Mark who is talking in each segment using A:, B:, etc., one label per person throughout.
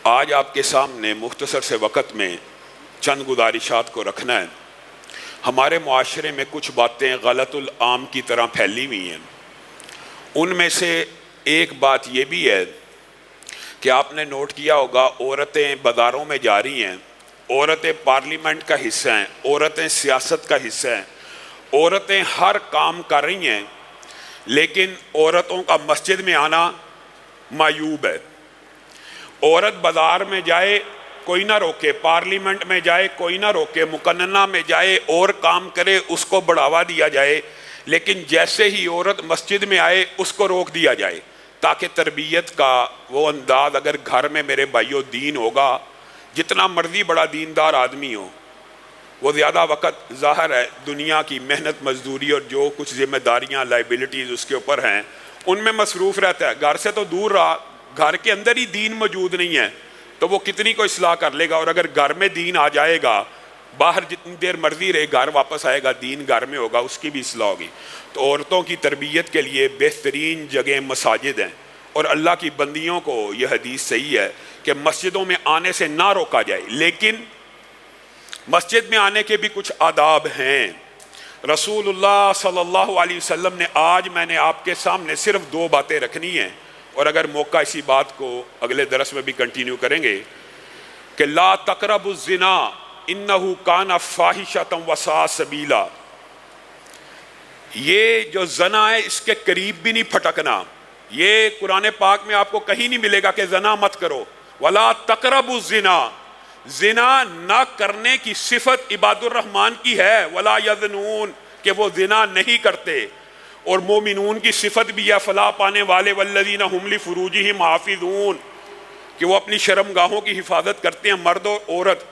A: آج آپ کے سامنے مختصر سے وقت میں چند گزارشات کو رکھنا ہے۔ ہمارے معاشرے میں کچھ باتیں غلط العام کی طرح پھیلی ہوئی ہیں۔ ان میں سے ایک بات یہ بھی ہے کہ آپ نے نوٹ کیا ہوگا، عورتیں بازاروں میں جا رہی ہیں، عورتیں پارلیمنٹ کا حصہ ہیں، عورتیں سیاست کا حصہ ہیں، عورتیں ہر کام کر رہی ہیں، لیکن عورتوں کا مسجد میں آنا معیوب ہے۔ عورت بازار میں جائے کوئی نہ روکے، پارلیمنٹ میں جائے کوئی نہ روکے، مقننہ میں جائے اور کام کرے اس کو بڑھاوا دیا جائے، لیکن جیسے ہی عورت مسجد میں آئے اس کو روک دیا جائے، تاکہ تربیت کا وہ انداز، اگر گھر میں میرے بھائیوں دین ہوگا، جتنا مرضی بڑا دیندار آدمی ہو، وہ زیادہ وقت ظاہر ہے دنیا کی محنت مزدوری اور جو کچھ ذمہ داریاں لائبلٹیز اس کے اوپر ہیں ان میں مصروف رہتا ہے۔ گھر سے تو دور رہا، گھر کے اندر ہی دین موجود نہیں ہے تو وہ کتنی کو اصلاح کر لے گا، اور اگر گھر میں دین آ جائے گا، باہر جتنی دیر مرضی رہے، گھر واپس آئے گا، دین گھر میں ہوگا، اس کی بھی اصلاح ہوگی۔ تو عورتوں کی تربیت کے لیے بہترین جگہ مساجد ہیں، اور اللہ کی بندیوں کو یہ حدیث صحیح ہے کہ مسجدوں میں آنے سے نہ روکا جائے، لیکن مسجد میں آنے کے بھی کچھ آداب ہیں۔ رسول اللہ صلی اللہ علیہ وسلم نے، آج میں نے آپ کے سامنے صرف 2 باتیں رکھنی ہیں، اور اگر موقع اسی بات کو اگلے درس میں بھی کنٹینیو کریں گے کہ لا تقربوا الزنا انہ کان فاحشۃ وساء سبیلا، یہ جو زنا ہے اس کے قریب بھی نہیں پھٹکنا۔ یہ قرآن پاک میں آپ کو کہیں نہیں ملے گا کہ زنا مت کرو، ولا تقربوا الزنا، زنا نہ کرنے کی صفت عباد الرحمن کی ہے، ولا یزنون، کہ وہ زنا نہیں کرتے، اور مومنون کی صفت بھی ہے فلاح پانے والے، والذین ہم لفروجہم حافظون، کہ وہ اپنی شرمگاہوں کی حفاظت کرتے ہیں، مرد اور عورت۔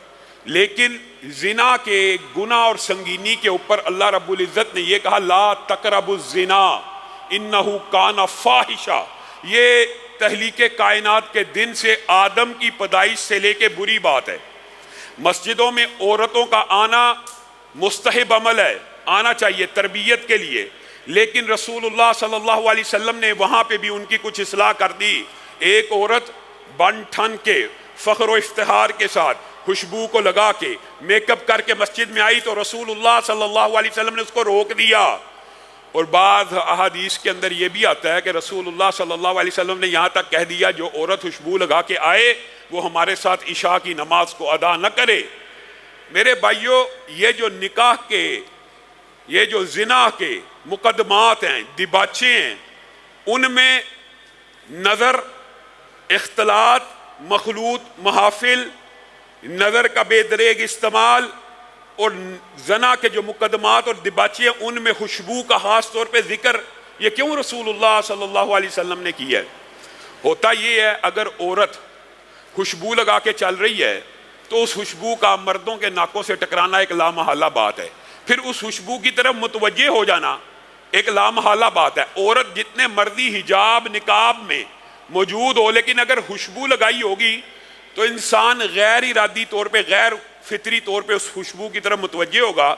A: لیکن زنا کے گناہ اور سنگینی کے اوپر اللہ رب العزت نے یہ کہا لا تقربوا الزنا انہ کان فاحشہ۔ یہ تخلیق کائنات کے دن سے، آدم کی پیدائش سے لے کے بری بات ہے۔ مسجدوں میں عورتوں کا آنا مستحب عمل ہے، آنا چاہیے تربیت کے لیے، لیکن رسول اللہ صلی اللہ علیہ وسلم نے وہاں پہ بھی ان کی کچھ اصلاح کر دی۔ ایک عورت بن ٹھن کے فخر و افتخار کے ساتھ خوشبو کو لگا کے میک اپ کر کے مسجد میں آئی تو رسول اللہ صلی اللہ علیہ وسلم نے اس کو روک دیا، اور بعض احادیث کے اندر یہ بھی آتا ہے کہ رسول اللہ صلی اللہ علیہ وسلم نے یہاں تک کہہ دیا جو عورت خوشبو لگا کے آئے وہ ہمارے ساتھ عشاء کی نماز کو ادا نہ کرے۔ میرے بھائیوں، یہ جو نکاح کے، یہ جو زنا کے مقدمات ہیں، دباچے ہیں، ان میں نظر، اختلاط، مخلوط محافل، نظر کا بے دریغ استعمال، اور زنا کے جو مقدمات اور دباچے ہیں ان میں خوشبو کا خاص طور پہ ذکر یہ کیوں رسول اللہ صلی اللہ علیہ وسلم نے کیا ہے؟ ہوتا یہ ہے اگر عورت خوشبو لگا کے چل رہی ہے تو اس خوشبو کا مردوں کے ناکوں سے ٹکرانا ایک لامحالہ بات ہے، پھر اس خوشبو کی طرف متوجہ ہو جانا ایک لامحالہ بات ہے۔ عورت جتنے مرضی حجاب نقاب میں موجود ہو، لیکن اگر خوشبو لگائی ہوگی تو انسان غیر ارادی طور پہ، غیر فطری طور پہ اس خوشبو کی طرف متوجہ ہوگا۔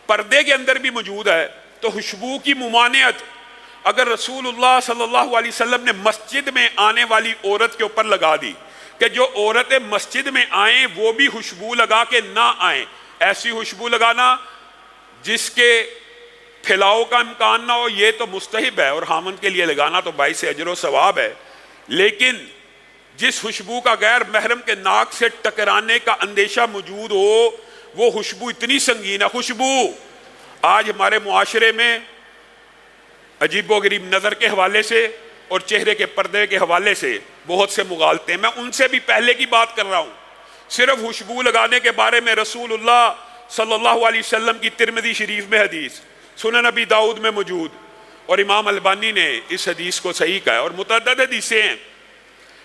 A: پردے کے اندر بھی موجود ہے تو خوشبو کی ممانعت اگر رسول اللہ صلی اللہ علیہ وسلم نے مسجد میں آنے والی عورت کے اوپر لگا دی کہ جو عورتیں مسجد میں آئیں وہ بھی خوشبو لگا کے نہ آئیں، ایسی خوشبو لگانا جس کے پھیلاؤ کا امکان نہ ہو، یہ تو مستحب ہے، اور خامن کے لیے لگانا تو باعث اجر و ثواب ہے، لیکن جس خوشبو کا غیر محرم کے ناک سے ٹکرانے کا اندیشہ موجود ہو وہ خوشبو اتنی سنگین ہے۔ خوشبو آج ہمارے معاشرے میں عجیب و غریب نظر کے حوالے سے اور چہرے کے پردے کے حوالے سے بہت سے مغالطے ہیں، میں ان سے بھی پہلے کی بات کر رہا ہوں۔ صرف خوشبو لگانے کے بارے میں رسول اللہ صلی اللہ علیہ وسلم کی ترمذی شریف میں حدیث، سنن نبی داؤد میں موجود، اور امام البانی نے اس حدیث کو صحیح کہا ہے، اور متعدد حدیثیں ہیں۔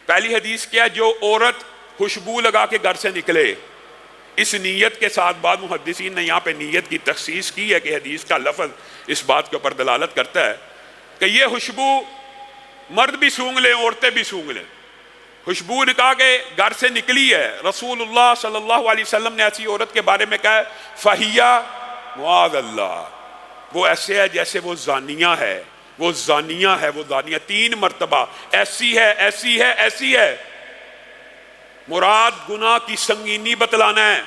A: پہلی حدیث کیا ہے؟ جو عورت خوشبو لگا کے گھر سے نکلے، اس نیت کے ساتھ، بعض محدثین نے یہاں پہ نیت کی تخصیص کی ہے کہ حدیث کا لفظ اس بات کے اوپر دلالت کرتا ہے کہ یہ خوشبو مرد بھی سونگھ لیں، عورتیں بھی سونگھ لیں، خوشبو نکال کے گھر سے نکلی ہے۔ رسول اللہ صلی اللہ علیہ وسلم نے ایسی عورت کے بارے میں کہا ہے فہیہ معاذ اللہ، وہ ایسے ہے جیسے وہ زانیہ ہے، وہ زانیہ ہے، وہ زانیہ، 3 مرتبہ ایسی ہے، ایسی ہے، ایسی ہے۔ مراد گناہ کی سنگینی بتلانا ہے.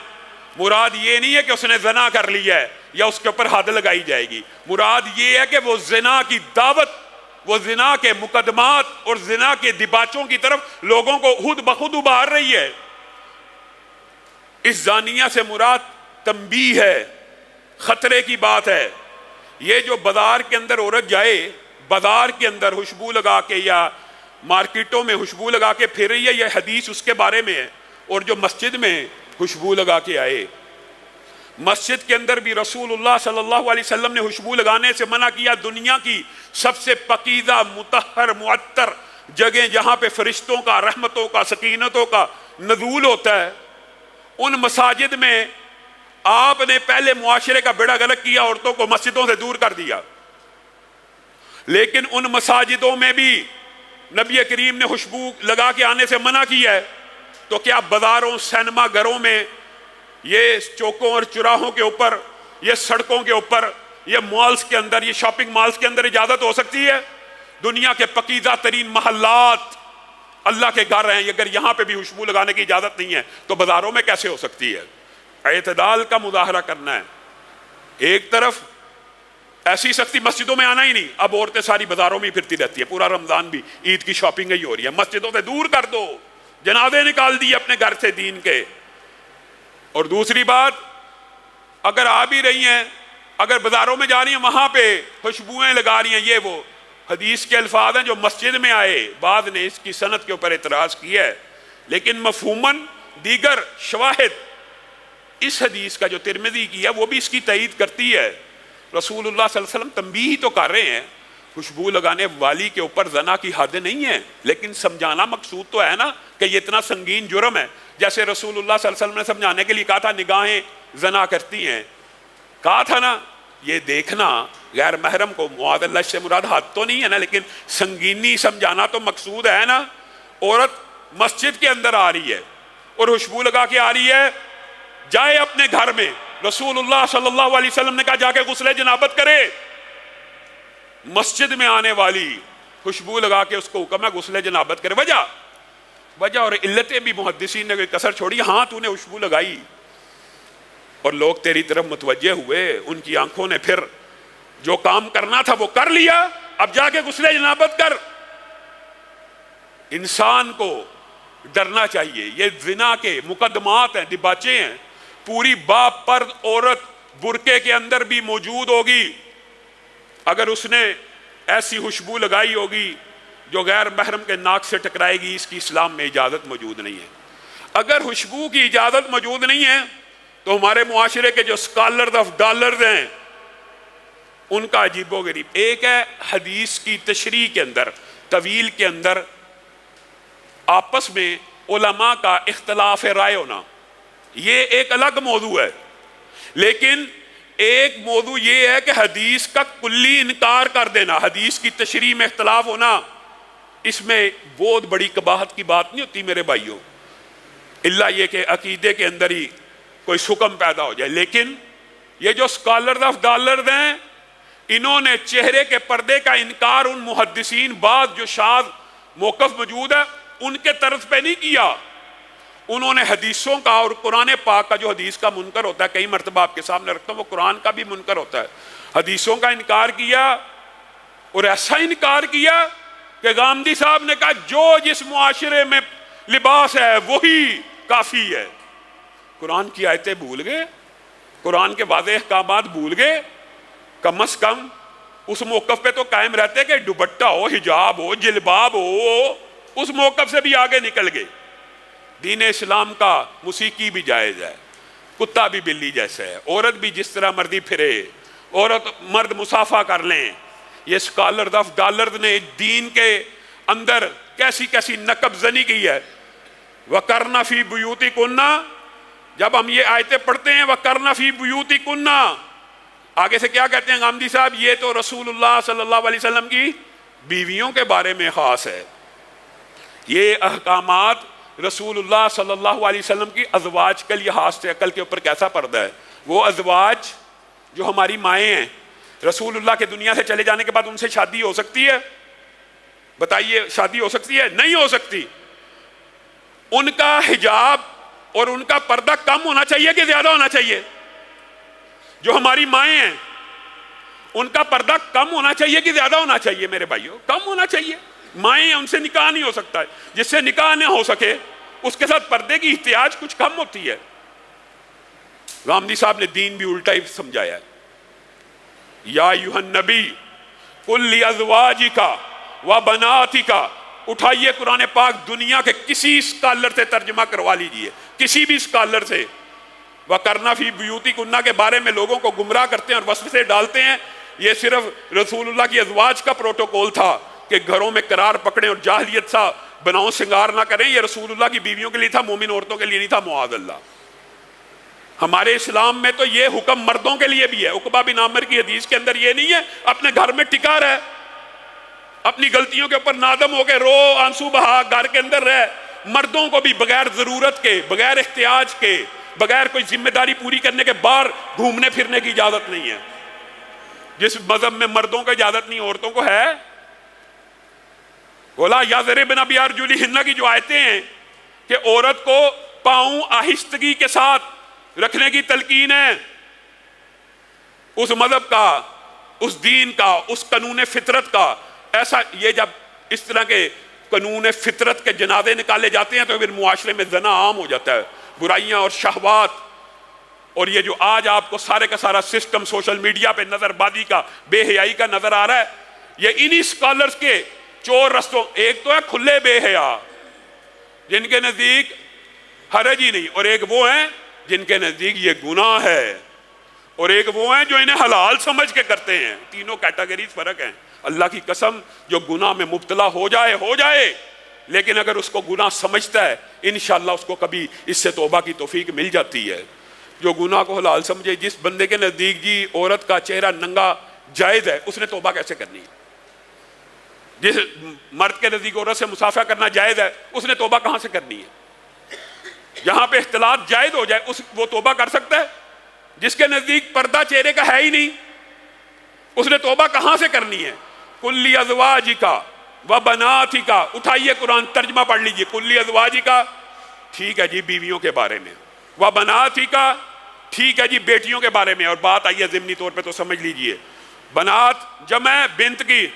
A: مراد یہ نہیں ہے کہ اس نے زنا کر لیا ہے یا اس کے اوپر حد لگائی جائے گی. مراد یہ ہے کہ وہ زنا کی دعوت، وہ زنا کے مقدمات اور زنا کے دباچوں کی طرف لوگوں کو خود بخود ابھار رہی ہے. اس زانیہ سے مراد تنبیہ ہے، خطرے کی بات ہے. یہ جو بازار کے اندر عورت جائے، بازار کے اندر خوشبو لگا کے یا مارکیٹوں میں خوشبو لگا کے پھر رہی ہے، یہ حدیث اس کے بارے میں ہے. اور جو مسجد میں خوشبو لگا کے آئے، مسجد کے اندر بھی رسول اللہ صلی اللہ علیہ وسلم نے خوشبو لگانے سے منع کیا. دنیا کی سب سے پاکیزہ، مطہر، معطر جگہ جہاں پہ فرشتوں کا، رحمتوں کا، سکینتوں کا نزول ہوتا ہے، ان مساجد میں آپ نے پہلے معاشرے کا بیڑا غرق کیا، عورتوں کو مسجدوں سے دور کر دیا. لیکن ان مساجدوں میں بھی نبی کریم نے خوشبو لگا کے آنے سے منع کیا ہے. تو کیا بازاروں، سینما گھروں میں، یہ چوکوں اور چراہوں کے اوپر، یہ سڑکوں کے اوپر، یہ مالز کے اندر، یہ شاپنگ مالز کے اندر اجازت ہو سکتی ہے؟ دنیا کے پاکیزہ ترین محلات اللہ کے گھر ہیں، اگر یہاں پہ بھی خوشبو لگانے کی اجازت نہیں ہے تو بازاروں میں کیسے ہو سکتی ہے؟ اعتدال کا مظاہرہ کرنا ہے. ایک طرف ایسی سختی، مسجدوں میں آنا ہی نہیں. اب عورتیں ساری بازاروں میں ہی پھرتی رہتی ہے، پورا رمضان بھی عید کی شاپنگ ہی ہو رہی ہے. مسجدوں سے دور کر دو، جنازے نکال دیے اپنے گھر سے دین کے. اور دوسری بات، اگر آ بھی رہی ہیں، اگر بازاروں میں جا رہی ہیں، وہاں پہ خوشبوئیں لگا رہی ہیں، یہ وہ حدیث کے الفاظ ہیں جو مسجد میں آئے. بعض نے اس کی سند کے اوپر اعتراض کیا ہے، لیکن مفہوماً دیگر شواہد اس حدیث کا جو ترمذی کی ہے وہ بھی اس کی تائید کرتی ہے. رسول اللہ صلی اللہ علیہ وسلم تنبیہ تو کر رہے ہیں، خوشبو لگانے والی کے اوپر زنا کی حد نہیں ہے، لیکن سمجھانا مقصود تو ہے نا کہ یہ اتنا سنگین جرم ہے. جیسے رسول اللہ صلی اللہ علیہ وسلم نے سمجھانے کے لیے کہا تھا نگاہیں زنا کرتی ہیں، کہا تھا نا یہ دیکھنا غیر محرم کو، معاذ اللہ سے مراد حد تو نہیں ہے نا، لیکن سنگینی سمجھانا تو مقصود ہے نا. عورت مسجد کے اندر آ رہی ہے اور خوشبو لگا کے آ رہی ہے، جائے اپنے گھر میں. رسول اللہ صلی اللہ علیہ وسلم نے کہا جا کے غسل جنابت کرے. مسجد میں آنے والی خوشبو لگا کے اس کو حکم ہے غسل جنابت کرے. وجہ اور علتیں بھی محدثین نے کوئی کسر چھوڑی. ہاں تو نے خوشبو لگائی اور لوگ تیری طرف متوجہ ہوئے، ان کی آنکھوں نے پھر جو کام کرنا تھا وہ کر لیا، اب جا کے غسل جنابت کر. انسان کو ڈرنا چاہیے. یہ زنا کے مقدمات ہیں، دباچے ہیں. پوری باپ پرد عورت برقعے کے اندر بھی موجود ہوگی، اگر اس نے ایسی خوشبو لگائی ہوگی جو غیر محرم کے ناک سے ٹکرائے گی، اس کی اسلام میں اجازت موجود نہیں ہے. اگر خوشبو کی اجازت موجود نہیں ہے تو ہمارے معاشرے کے جو اسکالرز آف ڈالرز ہیں ان کا عجیب و غریب. ایک ہے حدیث کی تشریح کے اندر، طویل کے اندر آپس میں علماء کا اختلاف رائے ہونا، یہ ایک الگ موضوع ہے. لیکن ایک موضوع یہ ہے کہ حدیث کا کلی انکار کر دینا، حدیث کی تشریح میں اختلاف ہونا، اس میں بہت بڑی قباحت کی بات نہیں ہوتی میرے بھائیوں، الا یہ کہ عقیدے کے اندر ہی کوئی حکم پیدا ہو جائے. لیکن یہ جو اسکالرز آف ڈالرز ہیں، انہوں نے چہرے کے پردے کا انکار ان محدثین بعض جو شاذ موقف موجود ہے ان کے طرز پہ نہیں کیا. انہوں نے حدیثوں کا اور قرآن پاک کا جو حدیث کا منکر ہوتا ہے، کئی مرتبہ آپ کے سامنے رکھتا ہوں، وہ قرآن کا بھی منکر ہوتا ہے، حدیثوں کا انکار کیا. اور ایسا انکار کیا کہ غامدی صاحب نے کہا جو جس معاشرے میں لباس ہے وہی کافی ہے. قرآن کی آیتیں بھول گئے، قرآن کے واضح احکامات بھول گئے. کم از کم اس موقف پہ تو قائم رہتے کہ دوپٹہ ہو، حجاب ہو، جلباب ہو. اس موقف سے بھی آگے نکل گئے. دین اسلام کا موسیقی بھی جائز ہے، کتا بھی بلی جیسا ہے، عورت بھی جس طرح مرضی پھرے، عورت مرد مسافہ کر لیں. یہ اسکالرز آف ڈالرز نے دین کے اندر کیسی کیسی نقب زنی کی ہے. وَقَرْنَ فِي بُيُوتِكُنَّ، جب ہم یہ آیتیں پڑھتے ہیں وَقَرْنَ فِي بُيُوتِكُنَّ، آگے سے کیا کہتے ہیں غامدی صاحب؟ یہ تو رسول اللہ صلی اللہ علیہ وسلم کی بیویوں کے بارے میں خاص ہے. یہ احکامات رسول اللہ صلی اللہ علیہ وسلم کی ازواج کے لحاظ سے عقل کے اوپر کیسا پردہ ہے؟ وہ ازواج جو ہماری مائیں ہیں، رسول اللہ کے دنیا سے چلے جانے کے بعد ان سے شادی ہو سکتی ہے؟ بتائیے، شادی ہو سکتی ہے؟ نہیں ہو سکتی. ان کا حجاب اور ان کا پردہ کم ہونا چاہیے کہ زیادہ ہونا چاہیے؟ جو ہماری مائیں ہیں ان کا پردہ کم ہونا چاہیے کہ زیادہ ہونا چاہیے؟ میرے بھائیوں کم ہونا چاہیے. مائیں ان سے نکاح نہیں ہو سکتا ہے، جس سے نکاح نہ ہو سکے اس کے ساتھ پردے کی احتیاج کچھ کم ہوتی ہے. غامدی صاحب نے دین بھی الٹا ہی سمجھایا ہے. یا ایھا النبی قل لازواجک و بناتک، اٹھائیے قرآن پاک دنیا کے کسی اسکالر سے ترجمہ کروا لیجئے، کسی بھی اسکالر سے. وَقَرْنَ فِي بُيُوتِكُنَّ کے بارے میں لوگوں کو گمراہ کرتے ہیں اور وسوسے ڈالتے ہیں. یہ صرف رسول اللہ کی ازواج کا پروٹوکول تھا کہ گھروں میں قرار پکڑیں اور جاہلیت سا بناؤ سنگار نہ کریں. یہ رسول اللہ کی بیویوں کے لیے تھا، مومن عورتوں کے لیے نہیں تھا، معاذ اللہ. ہمارے اسلام میں تو یہ حکم مردوں کے لیے بھی ہے. عقبہ بن عامر کی حدیث کے اندر یہ نہیں ہے اپنے گھر میں ٹکا رہے، اپنی غلطیوں کے اوپر نادم ہو کے رو، آنسو بہا، گھر کے اندر رہے. مردوں کو بھی بغیر ضرورت کے، بغیر احتیاج کے، بغیر کوئی ذمہ داری پوری کرنے کے باہر گھومنے پھرنے کی اجازت نہیں ہے. جس مذہب میں مردوں کو اجازت نہیں عورتوں کو ہے. بولا یضربن بارجلہن کی جو آیتیں ہیں کہ عورت کو پاؤں آہستگی کے ساتھ رکھنے کی تلقین ہے، اس مذہب کا، اس دین کا، اس قانون فطرت کا. ایسا یہ جب اس طرح کے قانون فطرت کے جنازے نکالے جاتے ہیں تو پھر معاشرے میں زنا عام ہو جاتا ہے. برائیاں اور شہوات اور یہ جو آج آپ کو سارے کا سارا سسٹم سوشل میڈیا پہ نظر بازی کا، بے حیائی کا نظر آ رہا ہے، یہ انہی اسکالرز کے چور رستوں. ایک تو ہے کھلے بے حیا جن کے نزدیک حرج ہی نہیں، اور ایک وہ ہیں جن کے نزدیک یہ گناہ ہے، اور ایک وہ ہیں جو انہیں حلال سمجھ کے کرتے ہیں. تینوں کیٹیگریز فرق ہیں. اللہ کی قسم جو گناہ میں مبتلا ہو جائے لیکن اگر اس کو گناہ سمجھتا ہے انشاءاللہ اس کو کبھی اس سے توبہ کی توفیق مل جاتی ہے. جو گناہ کو حلال سمجھے، جس بندے کے نزدیک جی عورت کا چہرہ ننگا جائز ہے، اس نے توبہ کیسے کرنی ہے؟ جس مرد کے نزدیک عورت سے مصافحہ کرنا جائز ہے، اس نے توبہ کہاں سے کرنی ہے؟ جہاں پہ اختلاط جائز ہو جائے وہ توبہ کر سکتا ہے. جس کے نزدیک پردہ چہرے کا ہے ہی نہیں، اس نے توبہ کہاں سے کرنی ہے؟ قُل لِأَزْوَاجِكَ وَبَنَاتِكَ، اٹھائیے قرآن ترجمہ پڑھ لیجئے. قُل لِأَزْوَاجِكَ ٹھیک ہے جی بیویوں کے بارے میں، وَبَنَاتِكَ ٹھیک ہے جی بیٹیوں کے بارے میں. اور بات آئی ہے ضمنی طور پہ تو سمجھ لیجئے. بنات جمع بنت کی،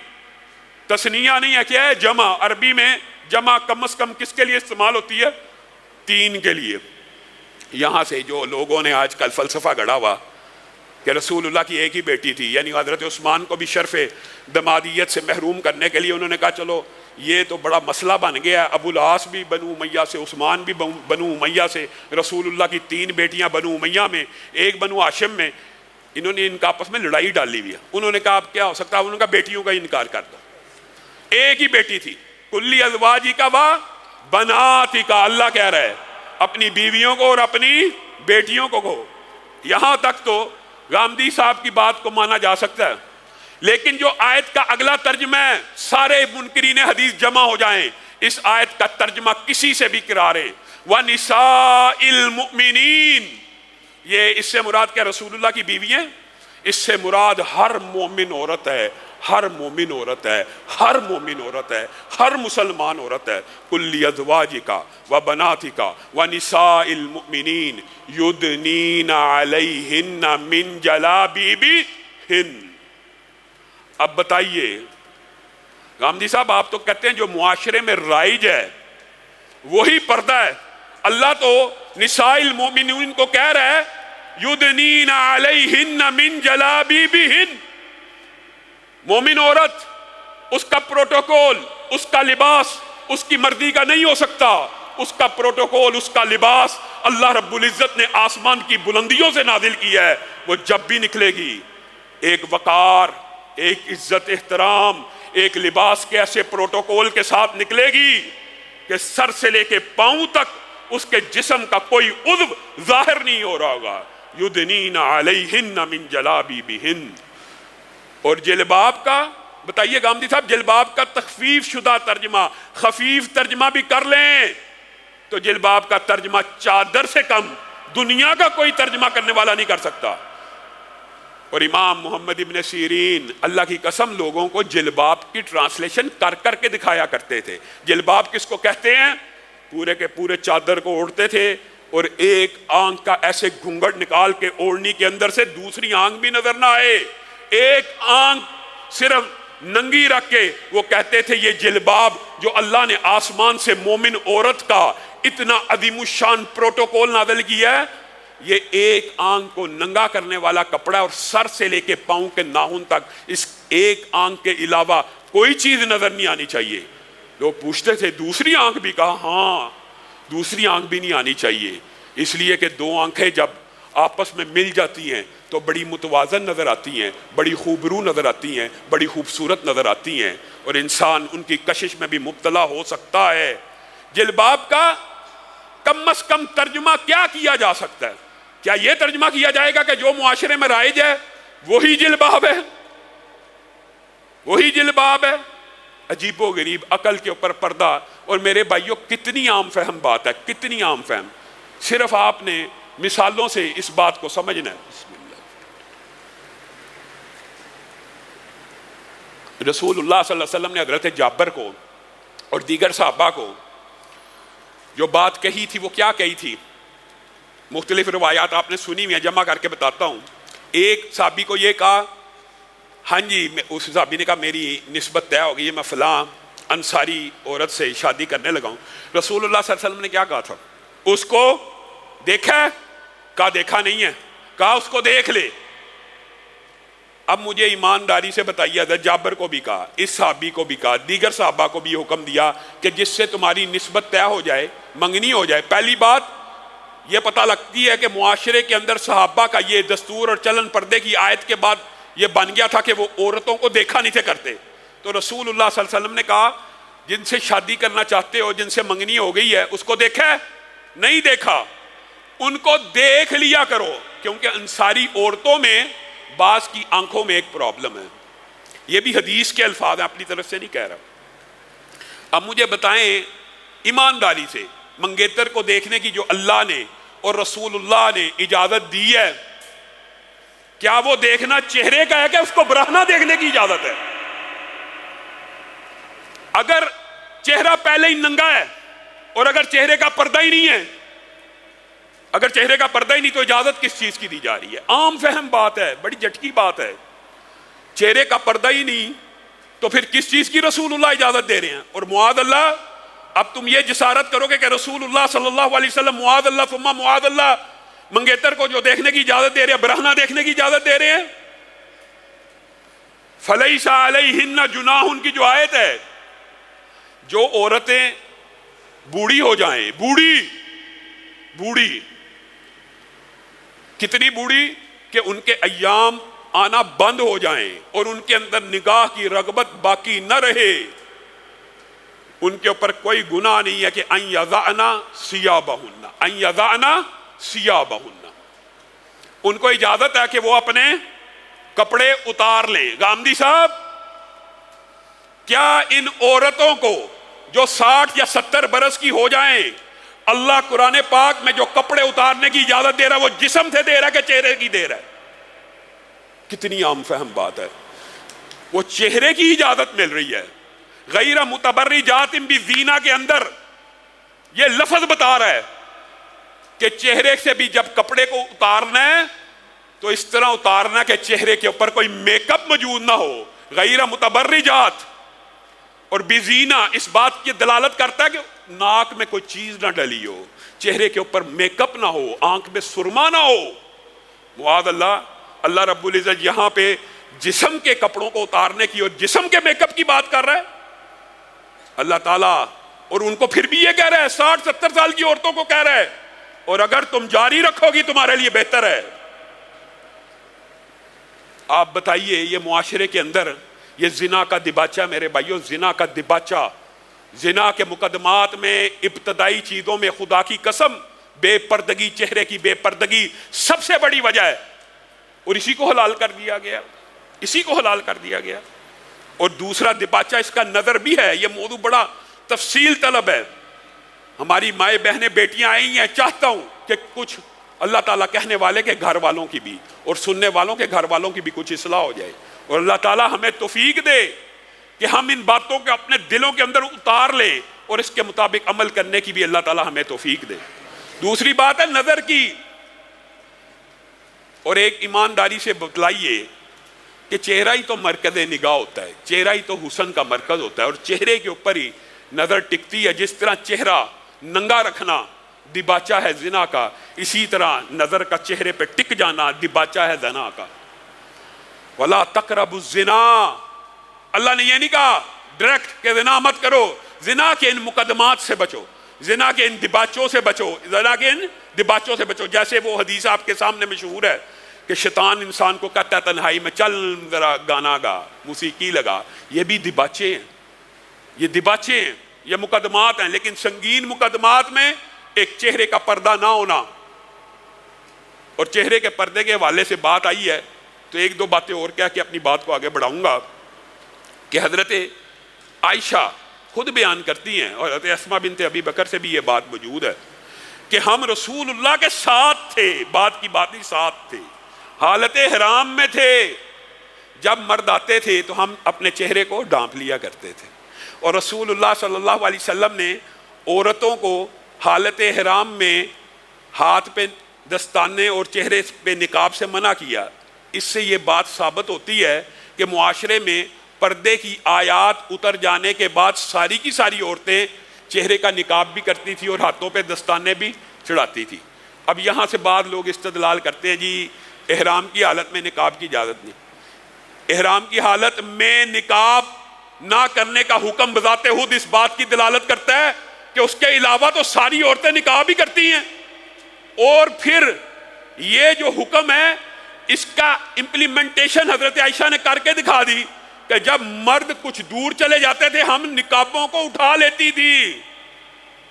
A: تثنیہ نہیں ہے، کیا ہے؟ جمع. عربی میں جمع کم از کم کس کے لیے استعمال ہوتی ہے؟ تین کے لیے. یہاں سے جو لوگوں نے آج کل فلسفہ گڑھا ہوا کہ رسول اللہ کی ایک ہی بیٹی تھی، یعنی حضرت عثمان کو بھی شرف دمادیت سے محروم کرنے کے لیے انہوں نے کہا چلو یہ تو بڑا مسئلہ بن گیا، ابو العاص بھی بنو امیہ سے، عثمان بھی بنو امیہ سے، رسول اللہ کی تین بیٹیاں بنو امیہ میں، ایک بنو ہاشم میں. انہوں نے ان کا آپس میں لڑائی ڈالی ہوئی ہے. انہوں نے کہا اب کیا ہو سکتا ہے؟ انہوں نے کہا بیٹیوں کا انکار کر دو. ایک ہی بیٹی تھی. کلی ازواجی کا وا بناتی کا، اللہ کہہ رہا ہے اپنی بیویوں کو اور اپنی بیٹیوں کو. یہاں تک تو غامدی صاحب کی بات کو مانا جا سکتا ہے، لیکن جو آیت کا اگلا ترجمہ ہے، سارے منکرین حدیث جمع ہو جائیں، اس آیت کا ترجمہ کسی سے بھی کرارے وَنِسَاءِ الْمُؤْمِنِينَ، یہ اس سے مراد کیا؟ رسول اللہ کی بیوی ہیں؟ اس سے مراد ہر مومن عورت ہے، ہر مومن عورت ہے، ہر مومن عورت ہے، ہر مسلمان عورت ہے. کُلِّ أَزْوَاجِكَ وَبَنَاتِكَ وَنِسَاءِ الْمُؤْمِنِينَ يُدْنِينَ عَلَيْهِنَّ مِنْ جَلَابِيبِهِنَّ. اب بتائیے غامدی صاحب، آپ تو کہتے ہیں جو معاشرے میں رائج ہے وہی پردہ ہے. اللہ تو نساء المؤمنین کو کہہ رہا ہے یدنین علیہن من جلابیبہن. مومن عورت، اس کا پروٹوکول، اس کا لباس اس کی مرضی کا نہیں ہو سکتا. اس کا پروٹوکول، اس کا لباس اللہ رب العزت نے آسمان کی بلندیوں سے نازل کیا ہے. وہ جب بھی نکلے گی ایک وقار، ایک عزت احترام، ایک لباس کے ایسے پروٹوکول کے ساتھ نکلے گی کہ سر سے لے کے پاؤں تک اس کے جسم کا کوئی عضو ظاہر نہیں ہو رہا ہوگا. یدنین علیہن من جلابیبہن. اور جلباب کا بتائیے غامدی صاحب، جلباب کا تخفیف شدہ ترجمہ، خفیف ترجمہ بھی کر لیں تو جلباب کا ترجمہ چادر سے کم دنیا کا کوئی ترجمہ کرنے والا نہیں کر سکتا. اور امام محمد ابن سیرین اللہ کی قسم لوگوں کو جلباب کی ٹرانسلیشن کر کر کے دکھایا کرتے تھے. جلباب کس کو کہتے ہیں؟ پورے کے پورے چادر کو اوڑھتے تھے اور ایک آنکھ کا ایسے گھونگھٹ نکال کے اوڑھنی کے اندر سے دوسری آنکھ بھی نظر نہ آئے، ایک آنکھ صرف ننگی رکھ کے وہ کہتے تھے یہ جلباب جو اللہ نے آسمان سے مومن عورت کا اتنا عظیم الشان پروٹوکول نازل کیا ہے، یہ ایک آنکھ کو ننگا کرنے والا کپڑا اور سر سے لے کے پاؤں کے ناخن تک اس ایک آنکھ کے علاوہ کوئی چیز نظر نہیں آنی چاہیے۔ لوگ پوچھتے تھے دوسری آنکھ بھی؟ کہا ہاں دوسری آنکھ بھی نہیں آنی چاہیے، اس لیے کہ دو آنکھیں جب آپس میں مل جاتی ہیں تو بڑی متوازن نظر آتی ہیں، بڑی خوبرو نظر آتی ہیں، بڑی خوبصورت نظر آتی ہیں، اور انسان ان کی کشش میں بھی مبتلا ہو سکتا ہے۔ جلباب کا کم از کم ترجمہ کیا کیا جا سکتا ہے؟ کیا یہ ترجمہ کیا جائے گا کہ جو معاشرے میں رائج ہے وہی جلباب ہے، وہی جلباب ہے؟ عجیب و غریب عقل کے اوپر پردہ۔ اور میرے بھائیوں کتنی عام فہم بات ہے، کتنی عام فہم، صرف آپ نے مثالوں سے اس بات کو سمجھنا ہے۔ بسم اللہ۔ رسول اللہ صلی اللہ علیہ وسلم نے حضرت جابر کو اور دیگر صحابہ کو جو بات کہی تھی وہ کیا کہی تھی؟ مختلف روایات آپ نے سنی ہوئی ہیں، جمع کر کے بتاتا ہوں۔ ایک صحابی کو یہ کہا، ہاں جی، اس صحابی نے کہا میری نسبت طے ہو گئی ہے، میں فلاں انصاری عورت سے شادی کرنے لگا ہوں۔ رسول اللہ صلی اللہ علیہ وسلم نے کیا کہا تھا؟ اس کو دیکھا ہے؟ کہا دیکھا نہیں ہے۔ کہا اس کو دیکھ لے۔ اب مجھے ایمانداری سے بتائیے، حضرت جابر کو بھی کہا، اس صحابی کو بھی کہا، دیگر صحابہ کو بھی حکم دیا کہ جس سے تمہاری نسبت طے ہو جائے، منگنی ہو جائے، پہلی بات یہ پتہ لگتی ہے کہ معاشرے کے اندر صحابہ کا یہ دستور اور چلن پردے کی آیت کے بعد یہ بن گیا تھا کہ وہ عورتوں کو دیکھا نہیں تھے کرتے۔ تو رسول اللہ صلی اللہ علیہ وسلم نے کہا جن سے شادی کرنا چاہتے ہو، جن سے منگنی ہو گئی ہے، اس کو دیکھا ہے؟ نہیں دیکھا، ان کو دیکھ لیا کرو، کیونکہ انصاری عورتوں میں بعض کی آنکھوں میں ایک پرابلم ہے۔ یہ بھی حدیث کے الفاظ ہیں، اپنی طرف سے نہیں کہہ رہا۔ اب مجھے بتائیں ایمانداری سے، منگیتر کو دیکھنے کی جو اللہ نے اور رسول اللہ نے اجازت دی ہے، کیا وہ دیکھنا چہرے کا ہے کہ اس کو برہنہ دیکھنے کی اجازت ہے؟ اگر چہرہ پہلے ہی ننگا ہے اور اگر چہرے کا پردہ ہی نہیں ہے، اگر چہرے کا پردہ ہی نہیں تو اجازت کس چیز کی دی جا رہی ہے؟ عام فہم بات ہے، بڑی جھٹکی بات ہے۔ چہرے کا پردہ ہی نہیں تو پھر کس چیز کی رسول اللہ اجازت دے رہے ہیں؟ اور معاذ اللہ، اب تم یہ جسارت کرو گے کہ رسول اللہ صلی اللہ علیہ وسلم معاذ اللہ ثم معاذ اللہ منگیتر کو جو دیکھنے کی اجازت دے رہے ہیں، برہنہ دیکھنے کی اجازت دے رہے ہیں۔ فَلَيْسَ عَلَيْهِنَّ جُنَاحٌ کی جو آیت ہے، جو عورتیں بوڑھی ہو جائیں، بوڑھی کتنی بوڑھی کہ ان کے ایام آنا بند ہو جائیں اور ان کے اندر نگاہ کی رغبت باقی نہ رہے، ان کے اوپر کوئی گناہ نہیں ہے کہ ان یضعنا ثیابہن، ان کو اجازت ہے کہ وہ اپنے کپڑے اتار لیں۔ گامدی صاحب، کیا ان عورتوں کو جو 60 یا 70 برس کی ہو جائیں، اللہ قرآن پاک میں جو کپڑے اتارنے کی اجازت دے رہا ہے وہ جسم سے دے رہا ہے کہ چہرے کی دے رہا ہے؟ کتنی عام فہم بات ہے۔ وہ چہرے کی اجازت مل رہی ہے۔ غیر متبرجات بزینہ کے اندر یہ لفظ بتا رہا ہے کہ چہرے سے بھی جب کپڑے کو اتارنا ہے تو اس طرح اتارنا کہ چہرے کے اوپر کوئی میک اپ موجود نہ ہو۔ غیر متبرجات اور بزینہ اس بات کی دلالت کرتا ہے کہ ناک میں کوئی چیز نہ ڈلی ہو، چہرے کے اوپر میک اپ نہ ہو، آنکھ میں سرما نہ ہو۔ معاذ اللہ، اللہ رب العزت یہاں پہ جسم کے کپڑوں کو اتارنے کی اور جسم کے میک اپ کی بات کر رہا ہے اللہ تعالیٰ، اور ان کو پھر بھی یہ کہہ رہا ہے، 60-70 سال کی عورتوں کو کہہ رہا ہے، اور اگر تم جاری رکھو گی تمہارے لیے بہتر ہے۔ آپ بتائیے یہ معاشرے کے اندر یہ زنا کا دباچہ، میرے بھائیوں زنا کا دباچہ، زنا کے مقدمات میں ابتدائی چیزوں میں خدا کی قسم بے پردگی، چہرے کی بے پردگی سب سے بڑی وجہ ہے، اور اسی کو حلال کر دیا گیا، اسی کو حلال کر دیا گیا۔ اور دوسرا دباچہ اس کا نظر بھی ہے، یہ موضوع بڑا تفصیل طلب ہے۔ ہماری مائیں بہنیں بیٹیاں آئی ہیں، چاہتا ہوں کہ کچھ اللہ تعالیٰ کہنے والے کے گھر والوں کی بھی اور سننے والوں کے گھر والوں کی بھی کچھ اصلاح ہو جائے، اور اللہ تعالیٰ ہمیں توفیق دے کہ ہم ان باتوں کو اپنے دلوں کے اندر اتار لیں اور اس کے مطابق عمل کرنے کی بھی اللہ تعالی ہمیں توفیق دے۔ دوسری بات ہے نظر کی، اور ایک ایمانداری سے بتلائیے کہ چہرہ ہی تو مرکز نگاہ ہوتا ہے، چہرہ ہی تو حسن کا مرکز ہوتا ہے، اور چہرے کے اوپر ہی نظر ٹکتی ہے۔ جس طرح چہرہ ننگا رکھنا دباچہ ہے زنا کا، اسی طرح نظر کا چہرے پہ ٹک جانا دباچہ ہے زنا کا۔ وَلَا تَقْرَبُوا الزِّنَا، اللہ نے یہ نہیں کہا ڈائریکٹ کہ زنا مت کرو، زنا کے ان مقدمات سے بچو، زنا کے ان دباچوں سے بچو، زنا کے ان دباچوں سے بچو۔ جیسے وہ حدیث آپ کے سامنے مشہور ہے کہ شیطان انسان کو کہتا ہے تنہائی میں چل ذرا گانا گا، موسیقی لگا، یہ بھی دباچے ہیں، یہ دباچے ہیں، یہ مقدمات ہیں۔ لیکن سنگین مقدمات میں ایک چہرے کا پردہ نہ ہونا، اور چہرے کے پردے کے حوالے سے بات آئی ہے تو ایک دو باتیں اور کہہ کے اپنی بات کو آگے بڑھاؤں گا کہ حضرت عائشہ خود بیان کرتی ہیں، اور حضرت اسماء بنت ابی بکر سے بھی یہ بات موجود ہے کہ ہم رسول اللہ کے ساتھ تھے، بات کی بات نہیں ساتھ تھے، حالت حرام میں تھے، جب مرد آتے تھے تو ہم اپنے چہرے کو ڈھانپ لیا کرتے تھے، اور رسول اللہ صلی اللہ علیہ وسلم نے عورتوں کو حالت حرام میں ہاتھ پہ دستانے اور چہرے پہ نقاب سے منع کیا۔ اس سے یہ بات ثابت ہوتی ہے کہ معاشرے میں پردے کی آیات اتر جانے کے بعد ساری کی ساری عورتیں چہرے کا نقاب بھی کرتی تھی اور ہاتھوں پہ دستانے بھی چڑھاتی تھی۔ اب یہاں سے بعض لوگ استدلال کرتے ہیں جی احرام کی حالت میں نقاب کی اجازت نہیں۔ احرام کی حالت میں نقاب نہ کرنے کا حکم بذات خود اس بات کی دلالت کرتا ہے کہ اس کے علاوہ تو ساری عورتیں نقاب ہی کرتی ہیں، اور پھر یہ جو حکم ہے اس کا امپلیمنٹیشن حضرت عائشہ نے کر کے دکھا دی کہ جب مرد کچھ دور چلے جاتے تھے ہم نقابوں کو اٹھا لیتی تھی،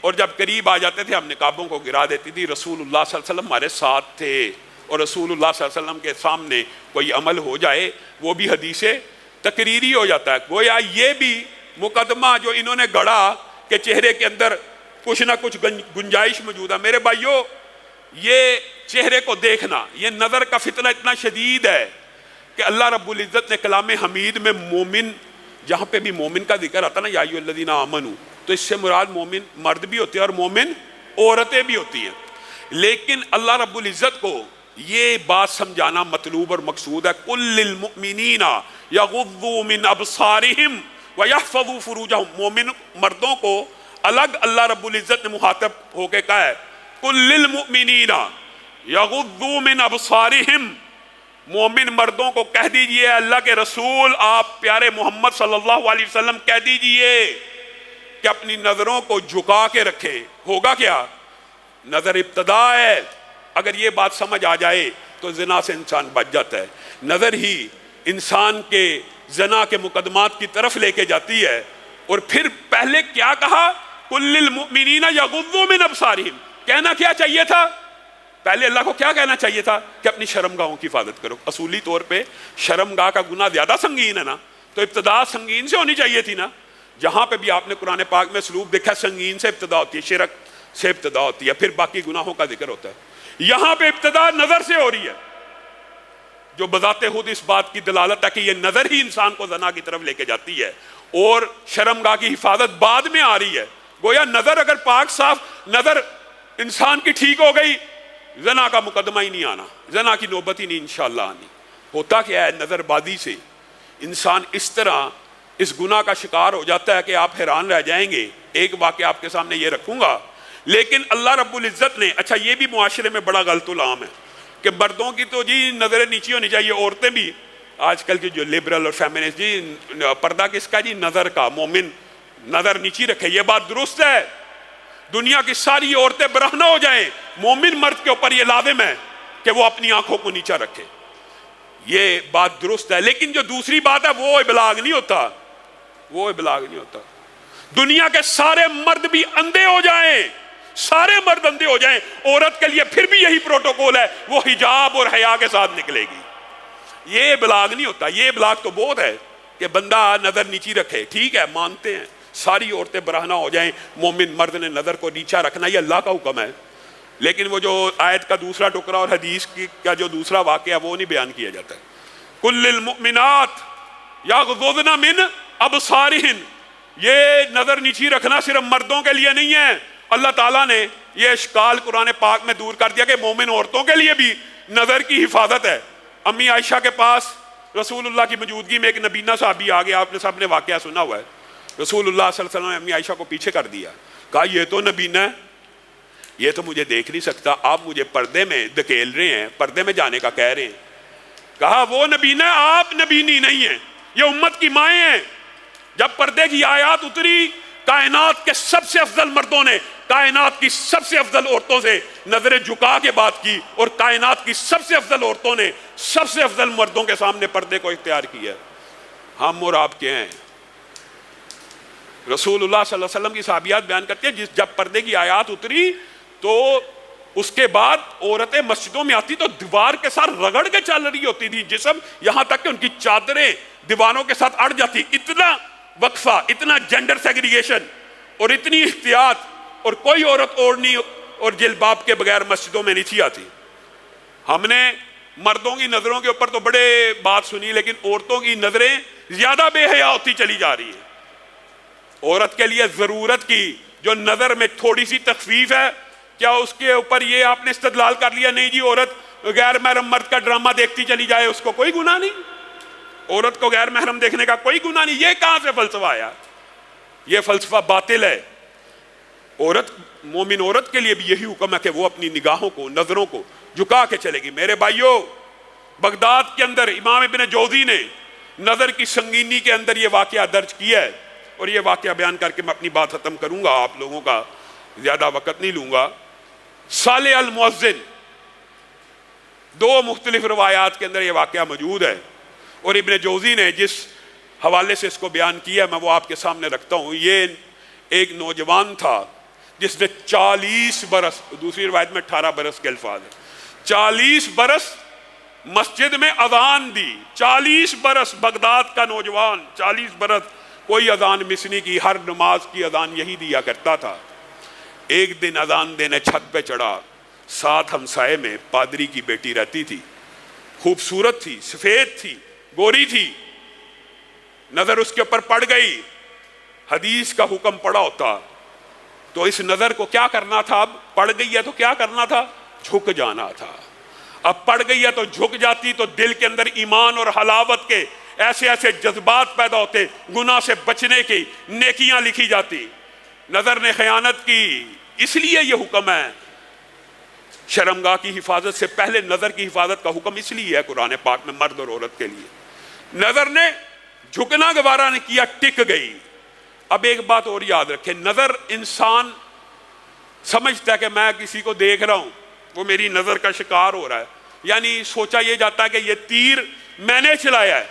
A: اور جب قریب آ جاتے تھے ہم نقابوں کو گرا دیتی تھی۔ رسول اللہ صلی اللہ علیہ وسلم ہمارے ساتھ تھے، اور رسول اللہ صلی اللہ علیہ وسلم کے سامنے کوئی عمل ہو جائے وہ بھی حدیث تقریری ہو جاتا ہے۔ گویا یہ بھی مقدمہ جو انہوں نے گڑھا کہ چہرے کے اندر کچھ نہ کچھ گنجائش موجود ہے، میرے بھائیوں یہ چہرے کو دیکھنا، یہ نظر کا فتنہ اتنا شدید ہے کہ اللہ رب العزت نے کلام حمید میں مومن، جہاں پہ بھی مومن کا ذکر آتا نا یا ایھا الذین آمنوا، تو اس سے مراد مومن مرد بھی ہوتے ہیں اور مومن عورتیں بھی ہوتی ہیں، لیکن اللہ رب العزت کو یہ بات سمجھانا مطلوب اور مقصود ہے قُل لِّلْمُؤْمِنِينَ يَغُضُّوا مِنْ أَبْصَارِهِمْ وَيَحْفَظُوا فُرُوجَهُمْ، مومن مردوں کو الگ اللہ رب العزت نے مخاطب ہو کے کہا ہے قُل لِّلْمُؤْمِنِينَ يَغُضُّوا مِنْ أَبْصَارِهِمْ، مومن مردوں کو کہہ دیجئے اللہ کے رسول آپ پیارے محمد صلی اللہ علیہ وسلم کہہ دیجئے کہ اپنی نظروں کو جھکا کے رکھے۔ ہوگا کیا؟ نظر ابتدا ہے، اگر یہ بات سمجھ آ جائے تو زنا سے انسان بچ جاتا ہے۔ نظر ہی انسان کے زنا کے مقدمات کی طرف لے کے جاتی ہے، اور پھر پہلے کیا کہا قُل لِّلْمُؤْمِنِينَ يَغُضُّوا مِنْ أَبْصَارِهِمْ، کہنا کیا چاہیے تھا؟ پہلے اللہ کو کیا کہنا چاہیے تھا کہ اپنی شرمگاہوں کی حفاظت کرو۔ اصولی طور پہ شرمگاہ کا گناہ زیادہ سنگین ہے نا، تو ابتدا سنگین سے ہونی چاہیے تھی نا۔ جہاں پہ بھی آپ نے قرآن پاک میں اسلوب دیکھا سنگین سے ابتدا ہوتی ہے، شرک سے ابتدا ہوتی ہے، پھر باقی گناہوں کا ذکر ہوتا ہے۔ یہاں پہ ابتدا نظر سے ہو رہی ہے، جو بذات خود اس بات کی دلالت ہے کہ یہ نظر ہی انسان کو زنا کی طرف لے کے جاتی ہے، اور شرمگاہ کی حفاظت بعد میں آ رہی ہے۔ گویا نظر اگر پاک صاف نظر انسان کی ٹھیک ہو گئی، زنا کا مقدمہ ہی نہیں آنا، زنا کی نوبت ہی نہیں انشاءاللہ آنی۔ ہوتا کیا ہے نظر بازی سے انسان اس طرح اس گناہ کا شکار ہو جاتا ہے کہ آپ حیران رہ جائیں گے۔ ایک واقعہ آپ کے سامنے یہ رکھوں گا، لیکن اللہ رب العزت نے، اچھا یہ بھی معاشرے میں بڑا غلط العام ہے کہ مردوں کی تو جی نظریں نیچی ہونی چاہیے، عورتیں بھی آج کل کی جو لبرل اور فیمنسٹ جی پردہ کس کا جی نظر کا، مومن نظر نیچی رکھے، یہ بات درست ہے۔ دنیا کی ساری عورتیں برہنہ ہو جائیں، مومن مرد کے اوپر یہ لازم ہے کہ وہ اپنی آنکھوں کو نیچا رکھے، یہ بات درست ہے۔ لیکن جو دوسری بات ہے وہ ابلاغ نہیں ہوتا، وہ ابلاغ نہیں ہوتا۔ دنیا کے سارے مرد بھی اندھے ہو جائیں، سارے مرد اندھے ہو جائیں، عورت کے لیے پھر بھی یہی پروٹوکول ہے، وہ حجاب اور حیا کے ساتھ نکلے گی، یہ ابلاغ نہیں ہوتا۔ یہ ابلاغ تو بہت ہے کہ بندہ نظر نیچی رکھے، ٹھیک ہے مانتے ہیں ساری عورتیں برہنہ ہو جائیں، مومن مرد نے نظر کو نیچا رکھنا، یہ اللہ کا حکم ہے، لیکن وہ جو آیت کا دوسرا ٹکڑا اور حدیث کا جو دوسرا واقعہ وہ نہیں بیان کیا جاتا ہے۔ قُل لِّلْمُؤْمِنَاتِ يَغْضُضْنَ مِنْ أَبْصَارِهِنَّ یہ نظر نیچی رکھنا صرف مردوں کے لیے نہیں ہے، اللہ تعالیٰ نے یہ اشکال قرآن پاک میں دور کر دیا کہ مومن عورتوں کے لیے بھی نظر کی حفاظت ہے۔ امی عائشہ کے پاس رسول اللہ کی موجودگی میں ایک نبینہ صحابی آ گیا، آپ نے سب نے واقعہ سنا ہوا ہے۔ رسول اللہ صلی اللہ علیہ وسلم نے امی عائشہ کو پیچھے کر دیا، کہا یہ تو نبینہ ہے، یہ تو مجھے دیکھ نہیں سکتا، آپ مجھے پردے میں دھکیل رہے ہیں، پردے میں جانے کا کہہ رہے ہیں۔ کہا وہ نبینہ ہے، آپ نبینی نہیں ہیں، یہ امت کی مائیں ہیں۔ جب پردے کی آیات اتری، کائنات کے سب سے افضل مردوں نے کائنات کی سب سے افضل عورتوں سے نظریں جھکا کے بات کی، اور کائنات کی سب سے افضل عورتوں نے سب سے افضل مردوں کے سامنے پردے کو اختیار کیا۔ ہم اور آپ کے ہیں۔ رسول اللہ صلی اللہ علیہ وسلم کی صحابیات بیان کرتے ہیں جب پردے کی آیات اتری تو اس کے بعد عورتیں مسجدوں میں آتی تو دیوار کے ساتھ رگڑ کے چل رہی ہوتی تھی جسم، یہاں تک کہ ان کی چادریں دیواروں کے ساتھ اڑ جاتی۔ اتنا وقفہ، اتنا جینڈر سیگریگیشن اور اتنی احتیاط، اور کوئی عورت اوڑھنی اور جلباب کے بغیر مسجدوں میں نہیں تھی آتی۔ ہم نے مردوں کی نظروں کے اوپر تو بڑے بات سنی، لیکن عورتوں کی نظریں زیادہ بے حیا ہوتی چلی جا رہی ہیں۔ عورت کے لیے ضرورت کی جو نظر میں تھوڑی سی تخفیف ہے، کیا اس کے اوپر یہ آپ نے استدلال کر لیا نہیں جی عورت غیر محرم مرد کا ڈرامہ دیکھتی چلی جائے اس کو کوئی گناہ نہیں، عورت کو غیر محرم دیکھنے کا کوئی گناہ نہیں؟ یہ کہاں سے فلسفہ آیا؟ یہ فلسفہ باطل ہے۔ عورت، مومن عورت کے لیے بھی یہی حکم ہے کہ وہ اپنی نگاہوں کو، نظروں کو جھکا کے چلے گی۔ میرے بھائیوں، بغداد کے اندر امام ابن جوزی نے نظر کی سنگینی کے اندر یہ واقعہ درج کیا ہے، اور یہ واقعہ بیان کر کے میں اپنی بات ختم کروں گا، آپ لوگوں کا زیادہ وقت نہیں لوں گا۔ صالح المؤذن، دو مختلف روایات کے اندر یہ واقعہ موجود ہے، اور ابن جوزی نے جس حوالے سے اس کو بیان کیا میں وہ آپ کے سامنے رکھتا ہوں۔ یہ ایک نوجوان تھا جس نے 40 برس، دوسری روایت میں 18 برس کے الفاظ ہیں، 40 برس مسجد میں اذان دی۔ 40 برس بغداد کا نوجوان، 40 برس کوئی اذان مس نہیں کی، ہر نماز کی اذان یہی دیا کرتا تھا۔ ایک دن اذان دینے چھت پہ چڑھا، ساتھ ہمسائے میں پادری کی بیٹی رہتی تھی، خوبصورت تھی، سفید تھی، گوری تھی۔ نظر اس کے اوپر پڑ گئی، حدیث کا حکم پڑا ہوتا تو اس نظر کو کیا کرنا تھا؟ اب پڑ گئی ہے تو کیا کرنا تھا؟ جھک جانا تھا۔ اب پڑ گئی ہے تو جھک جاتی تو دل کے اندر ایمان اور حلاوت کے ایسے ایسے جذبات پیدا ہوتے، گناہ سے بچنے کی نیکیاں لکھی جاتی۔ نظر نے خیانت کی، اس لیے یہ حکم ہے۔ شرمگاہ کی حفاظت سے پہلے نظر کی حفاظت کا حکم اس لیے ہے قرآن پاک میں مرد اور عورت کے لیے۔ نظر نے جھکنا گوارا نہیں کیا، ٹک گئی۔ اب ایک بات اور یاد رکھیں، نظر انسان سمجھتا ہے کہ میں کسی کو دیکھ رہا ہوں، وہ میری نظر کا شکار ہو رہا ہے، یعنی سوچا یہ جاتا ہے کہ یہ تیر میں نے چلایا ہے۔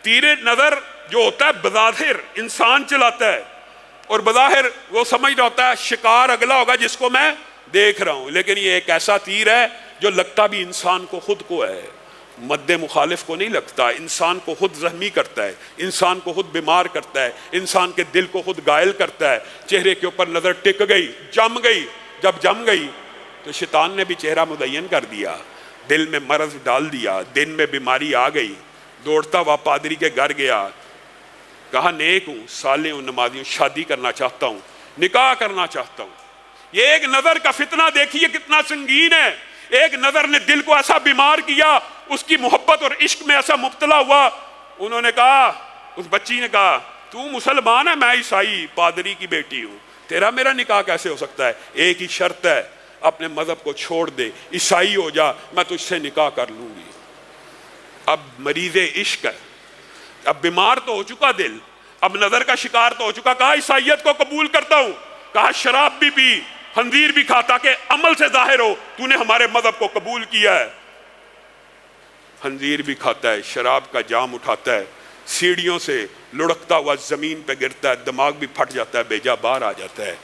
A: تیر نظر جو ہوتا ہے بظاہر انسان چلاتا ہے، اور بظاہر وہ سمجھ رہا ہوتا ہے شکار اگلا ہوگا جس کو میں دیکھ رہا ہوں، لیکن یہ ایک ایسا تیر ہے جو لگتا بھی انسان کو خود کو ہے، مد مخالف کو نہیں لگتا۔ انسان کو خود زخمی کرتا ہے، انسان کو خود بیمار کرتا ہے، انسان کے دل کو خود گائل کرتا ہے۔ چہرے کے اوپر نظر ٹک گئی، جم گئی، جب جم گئی تو شیطان نے بھی چہرہ مزین کر دیا، دل میں مرض ڈال دیا، دن میں بیماری آ گئی۔ دوڑتا ہوا پادری کے گھر گیا، کہا نیک ہوں، صالح ہوں، نمازی ہوں، شادی کرنا چاہتا ہوں، نکاح کرنا چاہتا ہوں۔ یہ ایک نظر کا فتنہ دیکھیے کتنا سنگین ہے۔ ایک نظر نے دل کو ایسا بیمار کیا، اس کی محبت اور عشق میں ایسا مبتلا ہوا۔ انہوں نے کہا، اس بچی نے کہا تو مسلمان ہے، میں عیسائی پادری کی بیٹی ہوں، تیرا میرا نکاح کیسے ہو سکتا ہے؟ ایک ہی شرط ہے، اپنے مذہب کو چھوڑ دے، عیسائی ہو جا، میں تجھ سے نکاح کر لوں گی۔ اب مریض عشق ہے، اب بیمار تو ہو چکا دل، اب نظر کا شکار تو ہو چکا۔ کہا عیسائیت کو قبول کرتا ہوں، کہا شراب بھی پی، خنزیر بھی کھاتا کہ عمل سے ظاہر ہو تو نے ہمارے مذہب کو قبول کیا ہے۔ خنزیر بھی کھاتا ہے، شراب کا جام اٹھاتا ہے، سیڑھیوں سے لڑکتا ہوا زمین پہ گرتا ہے، دماغ بھی پھٹ جاتا ہے، بیجا باہر آ جاتا ہے۔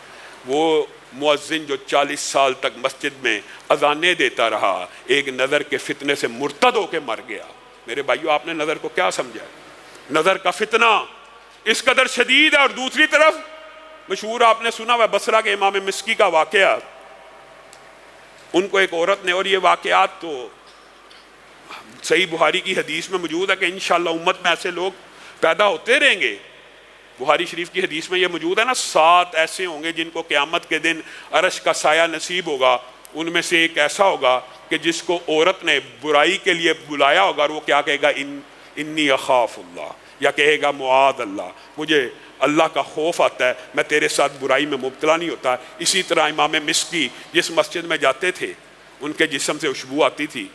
A: وہ مؤذن جو 40 سال تک مسجد میں اذانیں دیتا رہا، ایک نظر کے فتنے سے مرتد ہو کے مر گیا۔ میرے بھائیو، آپ نے نظر کو کیا سمجھا؟ نظر کا فتنہ اس قدر شدید ہے۔ اور دوسری طرف مشہور آپ نے سنا ہوا بصرہ کے امام مسکی کا واقعہ، ان کو ایک عورت نے، اور یہ واقعات تو صحیح بخاری کی حدیث میں موجود ہے کہ انشاءاللہ امت میں ایسے لوگ پیدا ہوتے رہیں گے بخاری شریف کی حدیث میں یہ موجود ہے نا، 7 ایسے ہوں گے جن کو قیامت کے دن عرش کا سایہ نصیب ہوگا، ان میں سے ایک ایسا ہوگا کہ جس کو عورت نے برائی کے لیے بلایا ہوگا، اور وہ کیا کہے گا؟ انی اخاف اللہ، یا کہے گا معاذ اللہ، مجھے اللہ کا خوف آتا ہے، میں تیرے ساتھ برائی میں مبتلا نہیں ہوتا۔ اسی طرح امام مسکی جس مسجد میں جاتے تھے، ان کے جسم سے خوشبو آتی تھی،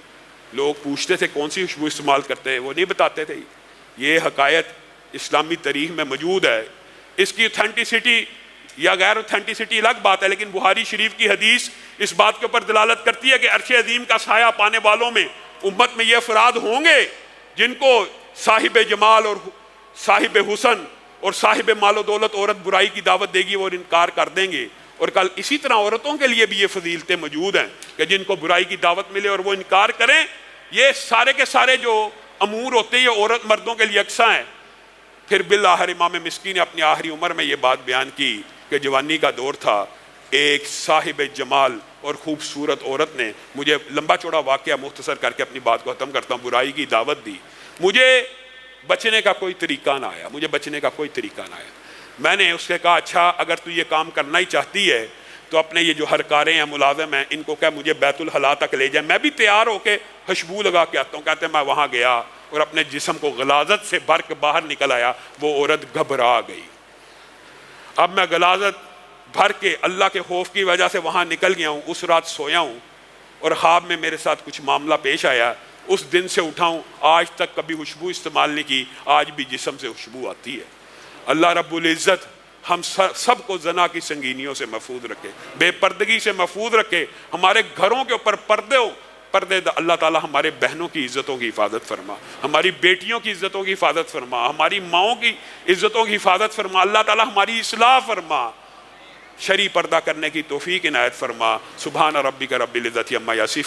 A: لوگ پوچھتے تھے کون سی خوشبو استعمال کرتے ہیں، وہ نہیں بتاتے تھے۔ یہ حقائق اسلامی تاریخ میں موجود ہے۔ اس کی اوتھینٹسٹی یا غیر اوتھینٹسٹی الگ بات ہے، لیکن بخاری شریف کی حدیث اس بات کے اوپر دلالت کرتی ہے کہ عرش عظیم کا سایہ پانے والوں میں امت میں یہ افراد ہوں گے جن کو صاحب جمال اور صاحب حسن اور صاحب مال و دولت عورت برائی کی دعوت دے گی، وہ انکار کر دیں گے۔ اور کل اسی طرح عورتوں کے لیے بھی یہ فضیلتیں موجود ہیں کہ جن کو برائی کی دعوت ملے اور وہ انکار کریں۔ یہ سارے کے سارے جو امور ہوتے ہیں یہ عورت مردوں کے لیے یکساں ہیں۔ پھر بالآخر امام مسکی نے اپنی آخری عمر میں یہ بات بیان کی کہ جوانی کا دور تھا، ایک صاحب جمال اور خوبصورت عورت نے مجھے، لمبا چوڑا واقعہ مختصر کر کے اپنی بات کو ختم کرتا ہوں، برائی کی دعوت دی، مجھے بچنے کا کوئی طریقہ نہ آیا، مجھے بچنے کا کوئی طریقہ نہ آیا۔ میں نے اس سے کہا اچھا اگر تو یہ کام کرنا ہی چاہتی ہے تو اپنے یہ جو ہرکاریں ہیں، ملازم ہیں، ان کو کہہ مجھے بیت الخلاء تک لے جائیں، میں بھی تیار ہو کے خوشبو لگا کے آتا ہوں۔ کہتے ہیں میں وہاں گیا اور اپنے جسم کو غلاظت سے بھر کے باہر نکل آیا، وہ عورت گھبرا گئی۔ اب میں غلاظت بھر کے اللہ کے خوف کی وجہ سے وہاں نکل گیا ہوں، اس رات سویا ہوں اور خواب میں میرے ساتھ کچھ معاملہ پیش آیا، اس دن سے اٹھا ہوں، آج تک کبھی خوشبو استعمال نہیں کی، آج بھی جسم سے خوشبو آتی ہے۔ اللہ رب العزت ہم سب کو زنا کی سنگینیوں سے محفوظ رکھے، بے پردگی سے محفوظ رکھے، ہمارے گھروں کے اوپر پردے اللہ تعالی ہمارے بہنوں کی عزتوں کی حفاظت فرما، ہماری بیٹیوں کی عزتوں کی حفاظت فرما، ہماری ماؤں کی عزتوں کی حفاظت فرما، اللہ تعالی ہماری اصلاح فرما، شرعی پردہ کرنے کی توفیق عنایت فرما۔ سبحان ربک رب العزت عما یصفون۔